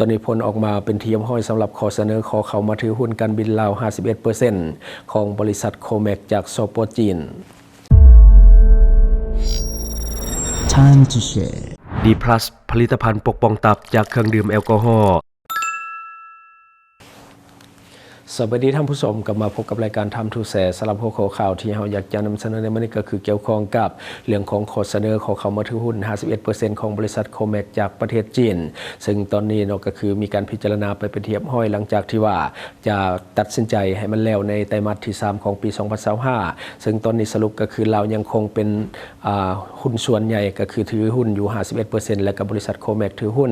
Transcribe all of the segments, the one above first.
ตอนนี้ผลออกมาเป็นที่ยมห้อยสำหรับขอเสนอขอเข้ามาถือหุ้นการบินลาว 51% ของบริษัทโคเมกจากสป.จีน Time to share D+ ผลิตภัณฑ์ปกป้องตับจากเครื่องดื่มแอลกอฮอล์สวัสดีท่านผู้ชมกลับมาพบกับรายการทำทูแสสำหรับหัวข้อข่าวที่เราอยากจะนำเสนอในวันนี้ก็คือเกี่ยวข้องกับเรื่องของขอเสนอขอเข้ามาถือหุ้น 51% ของบริษัทโคเมกจากประเทศจีนซึ่งตอนนี้ก็คือมีการพิจารณาไปเป็นที่เรียบร้อยหลังจากที่ว่าจะตัดสินใจให้มันแล้วในไตรมาสที่ 3 ของปี 2025 ซึ่งตอนนี้สรุปก็คือเรายังคงเป็นหุ้นส่วนใหญ่ก็คือถือหุ้นอยู่ 51% และกับบริษัทโคเมกถือหุ้น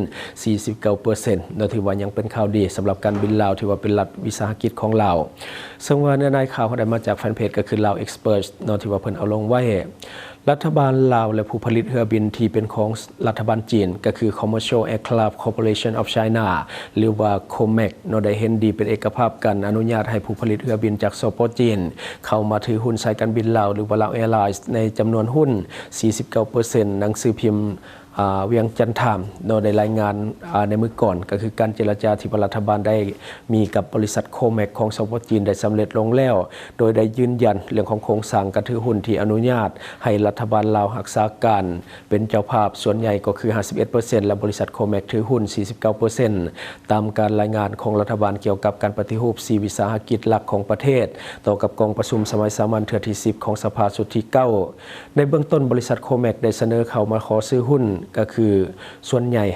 49% โดยถือว่ายังเป็นข่าวดีสำหรับการบินลาวที่ว่าเป็นรัฐวิสาหกิจของเราซึ่งว่าในข่าวเขาได้มาจากแฟนเพจก็คือลาวเอ็กซ์เพิร์ตที่ว่าเพิ่นเอาลงไว้รัฐบาลลาวและผู้ผลิตเรือบินที่เป็นของรัฐบาลจีนก็คือ Commercial Aircraft Corporation of China หรือว่า COMAC ได้เห็นดีเป็นเอกภาพกันอนุญาตให้ผู้ผลิตเรือบินจากสป.จีนเข้ามาถือหุ้นสายการบินลาวหรือว่าลาวแอร์ไลน์ในจำนวนหุ้น 49% หนังสือพิมพ์เวียงจันทร์ไทม์ได้รายงานในมื้อก่อนก็คือการเจรจาที่รัฐบาลได้มีกับบริษัทโคเมกของสป.จีนได้สำเร็จลงแล้วโดยได้ยืนยันเรื่องของโครงสร้างการถือหุ้นที่อนุญาตให้รัฐบาลลาวรักษาการเป็นเจ้าภาพส่วนใหญ่ก็คือ 51% และบริษัทโคเมกถือหุ้น 49% ตามการรายงานของรัฐบาลเกี่ยวกับการปฏิรูป4วิสาหกิจหลักของประเทศต่อกับกองประชุมสมัยสามัญเทื่อที่ 10 ของสภาสุดที่ 9ในเบื้องต้นบริษัทโคเมกได้เสนอเข้ามาขอซื้อหุ้นก็คือส่วนใหญ่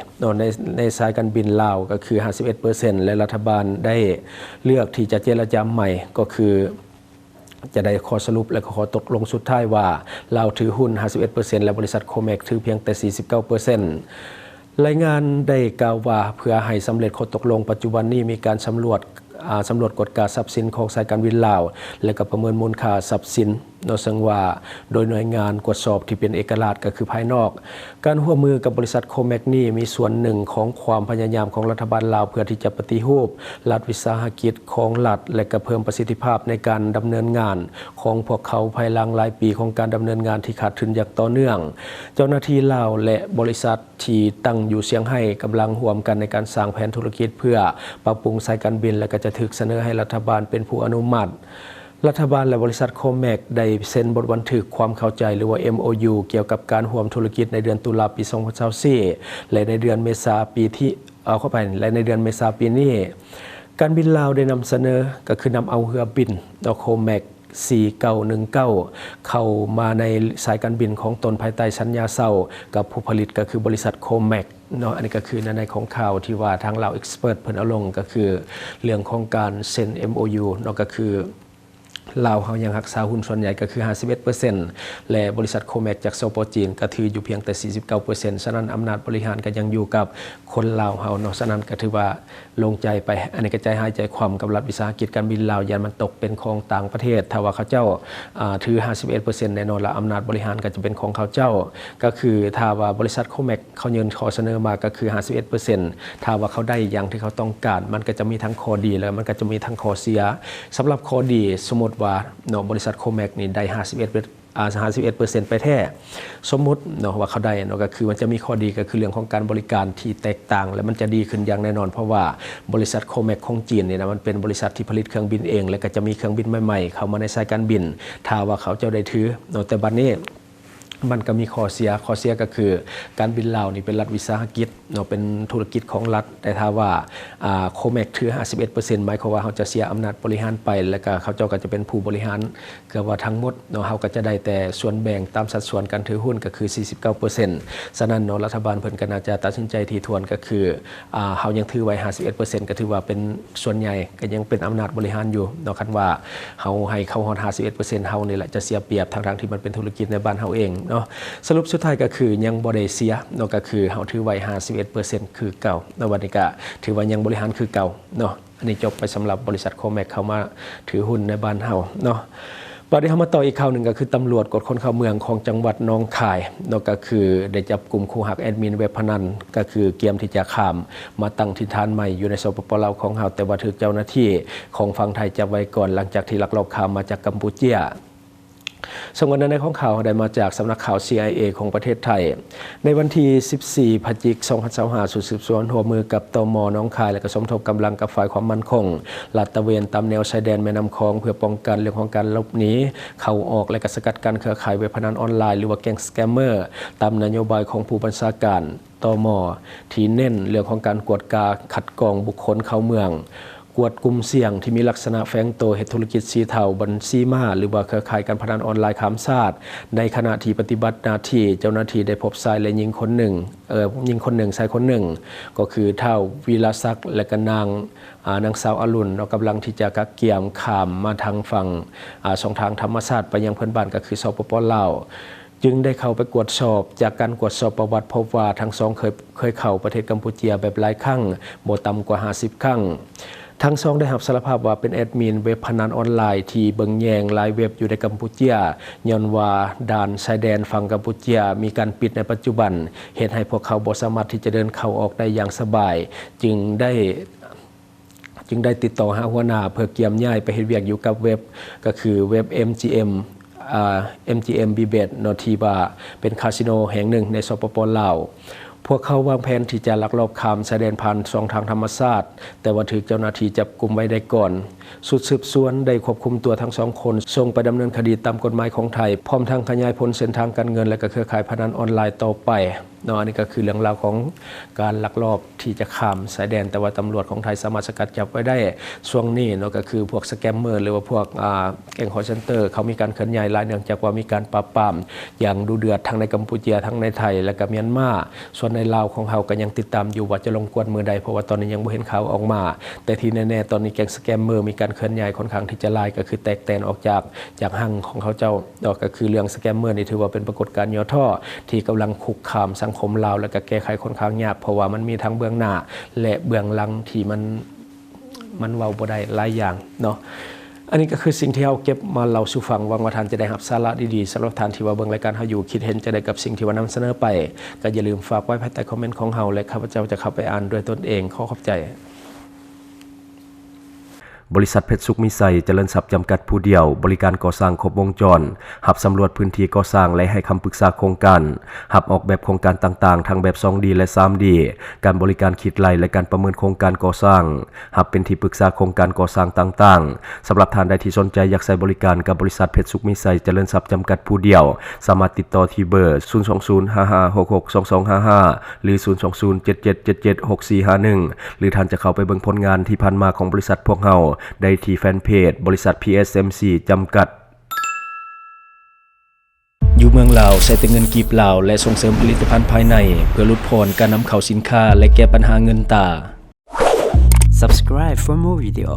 ในสายการบินลาวก็คือ 51% และรัฐบาลได้เลือกที่จะเจรจาใหม่ก็คือจะได้ข้อสรุปและข้อตกลงสุดท้ายว่าลาวถือหุ้น 51% และบริษัทโคเมกถือเพียงแต่ 49%รายงานได้กล่าวว่าเพื่อให้สำเร็จข้อตกลงปัจจุบันนี้มีการสำรวจกฎการทรัพย์สินของสายการบินลาวและก็ประเมินมูลค่าทรัพย์สินซึ่งว่าโดยหน่วยงานตรวจสอบที่เป็นเอกราชก็คือภายนอกการร่วมมือกับบริษัทโคเมกนี้มีส่วนหนึ่งของความพยายามของรัฐบาลลาวเพื่อที่จะปฏิรูปรัฐวิสาหกิจของรัฐและก็เพิ่มประสิทธิภาพในการดำเนินงานของพวกเขาภายหลังหลายปีของการดำเนินงานที่ขาดทุนอย่างต่อเนื่องเจ้าหน้าที่ลาวและบริษัทที่ตั้งอยู่เซี่ยงไฮ้กำลังร่วมกันในการสร้างแผนธุรกิจเพื่อปรับปรุงสายการบินและก็จะถูกเสนอให้รัฐบาลเป็นผู้อนุมัติรัฐบาลและบริษัทโคเมกได้เซ็นบทบันทึกความเข้าใจหรือว่า MOU เกี่ยวกับการร่วมธุรกิจในเดือนตุลาปี 2024 และในเดือนเมษายนปีที่ในเดือนเมษายนปีนี้การบินลาวได้นำเสนอก็คือนำเอาเรือบินโคเมก4919เข้ามาในสายการบินของตนภายใต้สัญญาเช่ากับผู้ผลิตก็คือบริษัทโคเมกอันนี้ก็คือในของข่าวที่ว่าทางเราเอ็กซ์เพิร์ตเพิ่นเอาลงก็คือเรื่องของการเซ็น MOU ก็คือลาวเขายังรักษาหุ้นส่วนใหญ่ก็คือ 51% และบริษัทโคเมกจากสป.จีนก็ถืออยู่เพียงแต่ 49% ฉะนั้นอำนาจบริหารก็ยังอยู่กับคนลาวเขาฉะนั้นก็ถือว่าลงใจไปอันนี้ก็ใจหายใจความกับรัฐวิสาหกิจการบินลาวยันมันตกเป็นของต่างประเทศถ้าว่าเขาเจ้าถือ 51% แน่นอนละอำนาจบริหารก็จะเป็นของเขาเจ้าก็คือถ้าว่าบริษัทโคเมกเขายื่นขอเสนอมาก็คือ 51% ถ้าว่าเขาได้อย่างที่เขาต้องการมันก็จะมีทั้งข้อดีแล้วมันก็จะมีทั้งข้อเสียสำหรับข้อดีสมมติว่าบริษัทโคเมกนี่ได้ 51% ไปแท้สมมุติว่าเขาได้ก็คือมันจะมีข้อดีก็คือเรื่องของการบริการที่แตกต่างและมันจะดีขึ้นอย่างแน่นอนเพราะว่าบริษัทโคเมกของจีนมันเป็นบริษัทที่ผลิตเครื่องบินเองและก็จะมีเครื่องบินใหม่ๆเข้ามาในสายการบินถ้าว่าเขาจะได้ถือแต่บัดนี้มันก็มีข้อเสียก็คือการบินลาวนี่เป็นรัฐวิสาหกิจเป็นธุรกิจของรัฐแต่ถ้าว่าโคเมกถือ 51% หมายความว่าเขาจะเสียอำนาจบริหารไปแล้วก็เขาเจ้าก็จะเป็นผู้บริหารเกือบว่าทั้งหมดเขาก็จะได้แต่ส่วนแบ่งตามสัดส่วนการถือหุ้นก็คือ 49% ฉะนั้นรัฐบาลเพิ่นก็น่าจะตัดสินใจทีทวนก็คือเขายังถือไว้ 51% ก็ถือว่าเป็นส่วนใหญ่ก็ยังเป็นอำนาจบริหารอยู่คันว่าเขาให้เขาฮอด 51% เฮานี่แหละจะเสียเปรียบทั้งที่มันเป็นธุรกิจในบ้านเฮาเองสรุปสุดท้ายก็คือยังบ่ได้เสียก็คือเฮาถือไว้ 51% คือเก่าวันนี้ก็ถือว่ายังบริหารคือเก่าอันนี้จบไปสำหรับบริษัทโคเมกเข้ามาถือหุ้นในบ้านเฮาบัดนี้เฮามาต่ออีกข่าวหนึ่งก็คือตำรวจกดคนเข้าเมืองของจังหวัดหนองคายก็คือได้จับกลุ่มคู่หักแอดมินเว็บพนันก็คือเกียมที่จะข้ามมาตั้งถิ่นฐานใหม่อยู่ในสปป.ลาวของเฮาแต่ว่าถูกเจ้าหน้าที่ของฝั่งไทยจับไว้ก่อนหลังจากที่ลักลอบข้ามมาจากกัมพูชา ส่งวันนั้นในของข่าวได้มาจากสำนักข่าว CIA ของประเทศไทยในวันที่ 14 พฤศจิกายน 2025 สุดสืบสวนร่วมมือกับตม.หนองคายและก็สมทบกำลังกับฝ่ายความมั่นคงลาดตระเวนตามแนวชายแดนแม่น้ำคลองเพื่อป้องกันเรื่องของการหลบหนีเข้าออกและก็สกัดกั้นเครือข่ายเว็บพนันออนไลน์หรือว่าแก๊งสแกมเมอร์ตามนโยบายของผู้บัญชาการตม.ที่เน้นเรื่องของการกวดกาคัดกรองบุคคลเข้าเมืองกวดกลุ่มเสี่ยงที่มีลักษณะแฝงตัวเหตุธุรกิจสีเทาบัญชีม้าหรือว่าเครือข่ายการพนันออนไลน์ข้ามชาติในขณะที่ปฏิบัติหน้าที่เจ้าหน้าที่ได้พบชายและหญิงคนหนึ่งชายคนหนึ่งก็คือเท่าวีรศักดิ์และก็นางสาวอรุณเรากำลังที่จะกักเกี่ยมข้ามมาทางฝั่งช่องทางธรรมชาติไปยังเพื่อนบ้านก็คือสปป.ลาวจึงได้เข้าไปตรวจสอบจากการตรวจสอบประวัติพบว่าทั้งสองเคยเข้าประเทศกัมพูชาแบบหลายครั้งบ่ต่ำกว่า50ครั้งทั้งสองได้รับสารภาพว่าเป็นแอดมินเว็บพนันออนไลน์ที่เบิ่งแยงหลายเว็บอยู่ในกัมพูชาย้อนว่าด่านชายแดนฝั่งกัมพูชามีการปิดในปัจจุบันเหตุให้พวกเขาบ่สามารถที่จะเดินเข้าออกได้อย่างสบายจึงได้ติดต่อหาหัวหน้าเพื่อเกี่ยมย้ายไปเฮ็ดเวียกอยู่กับเว็บก็คือเว็บ MGM Bibet นอทีบาเป็นคาสิโนแห่งหนึ่งในสปป.ลาวพวกเขาวางแผนที่จะลักลอบข้ามชายแดนผ่านช่องทางธรรมชาติแต่ว่าถูกเจ้าหน้าที่จับกุมไว้ได้ก่อนสุดสืบสวนได้ควบคุมตัวทั้งสองคนส่งไปดำเนินคดีตามกฎหมายของไทยพร้อมทั้งขยายผลเส้นทางการเงินและก็เครือข่ายพนันออนไลน์ต่อไปอันนี้ก็คือเรื่องราวของการลักลอบที่จะข้ามชายแดนแต่ว่าตำรวจของไทยสามารถสกัดจับไว้ได้ช่วงนี้ก็คือพวกสแกมเมอร์หรือว่าพวกแก๊งคอลเซ็นเตอร์เขามีการเคลื่อนย้ายหลายเนื่องจากว่ามีการปราบปรามอย่างดุเดือดทั้งในกัมพูชาทั้งในไทยและก็เมียนมาส่วนในลาวของเขาก็ยังติดตามอยู่ว่าจะลงกวนมือใดเพราะว่าตอนนี้ยังไม่เห็นข่าวออกมาแต่ที่แน่ๆตอนนี้แก๊งสแกมเมอร์มีการเคลื่อนย้ายค่อนข้างที่จะลายก็คือแตกแตนออกจากห้างของเขาเจ้าก็คือเรื่องสแกมเมอร์นี่ถือว่าเป็นปรากฏการณ์ย่อท่อที่กำลังคุกคามสังคมลาวและก็แก้ไขค่อนข้างยากเพราะว่ามันมีทั้งเบื้องหน้าและเบื้องหลังที่มันเว้าบ่ได้หลายอย่างเนาะอันนี้ก็คือสิ่งที่เราเก็บมาเล่าสู่ฟังหวังว่าท่านจะได้รับสาระดีๆสำหรับท่านที่ว่าเบิ่งรายการเฮาอยู่คิดเห็นจะได้กับสิ่งที่ว่านำเสนอไปก็อย่าลืมฝากไว้ภายใต้คอมเมนต์ของเฮาและข้าพเจ้าจะเข้าไปอ่านด้วยตนเองขอขอบใจบริษัทเพชรสุขมิไซเจริญทรัพย์จำกัดผู้เดียวบริการก่อสร้างครบวงจรหับสำรวจพื้นที่ก่อสร้างและให้คำปรึกษาโครงการหับออกแบบโครงการต่างๆทั้งแบบ 2D และ 3D การบริการคิดไล่และการประเมินโครงการก่อสร้างหับเป็นที่ปรึกษาโครงการก่อสร้างต่างๆสำหรับท่านใดที่สนใจอยากใช้บริการกับบริษัทเพชรสุขมิไซเจริญทรัพย์จำกัดผู้เดียวสามารถติดต่อที่เบอร์ 02055662255 หรือ 02077776451 หรือท่านจะเข้าไปเบิ่งผลงานที่ผ่านมาของบริษัทพวกเฮาได้ที่แฟนเพจบริษัท PSMC จำกัดอยู่เมืองลาวใช้แต่เงินกีบลาวและส่งเสริมผลิตภัณฑ์ภายในเพื่อลดพรการนำเข้าสินค้าและแก้ปัญหาเงินตา Subscribe for more video.